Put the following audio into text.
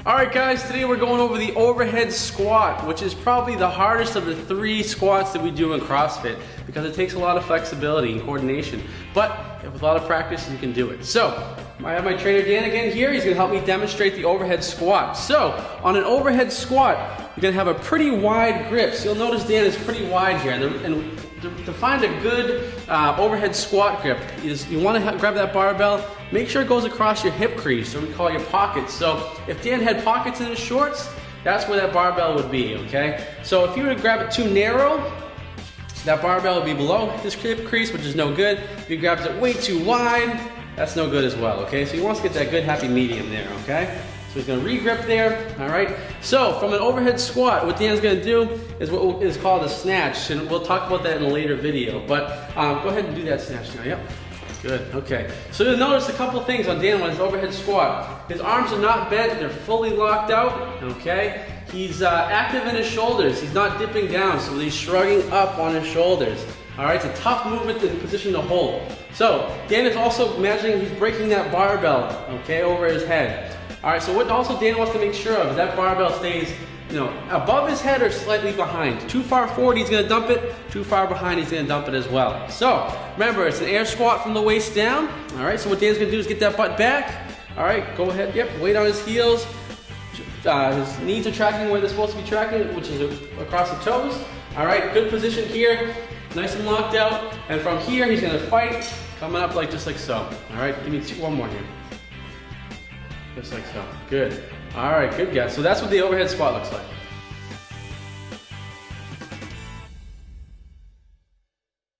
Alright guys, today we're going over the overhead squat, which is probably the hardest of the 3 squats that we do in CrossFit because it takes a lot of flexibility and coordination. But with a lot of practice, you can do it. So, I have my trainer Dan again here. He's going to help me demonstrate the overhead squat. So, on an overhead squat, you're going to have a pretty wide grip. So you'll notice Dan is pretty wide here. And to find a good overhead squat grip, you want to grab that barbell, make sure it goes across your hip crease, or we call your pockets. So if Dan had pockets in his shorts, that's where that barbell would be, okay? So if you were to grab it too narrow, that barbell would be below his hip crease, which is no good. If he grabs it way too wide, that's no good as well, okay? So he wants to get that good happy medium there, okay? So he's going to re-grip there, all right? So from an overhead squat, what Dan's going to do is what is called a snatch, and we'll talk about that in a later video. But go ahead and do that snatch now, yep. Good, okay. So you'll notice a couple things on Dan on his overhead squat. His arms are not bent, they're fully locked out, okay? He's active in his shoulders, he's not dipping down, so he's shrugging up on his shoulders. All right, it's a tough movement in position to hold. So Dan is also imagining he's breaking that barbell, okay, over his head. All right, so what also Dan wants to make sure of is that barbell stays, above his head or slightly behind. Too far forward, he's gonna dump it. Too far behind, he's gonna dump it as well. So remember, it's an air squat from the waist down. All right, so what Dan's gonna do is get that butt back. All right, go ahead, yep, weight on his heels. His knees are tracking where they're supposed to be tracking, which is across the toes. All right, good position here, nice and locked out. And from here, he's gonna fight, coming up just like so. All right, give me one more here. Just like so. Good. All right, good guys. So that's what the overhead squat looks like.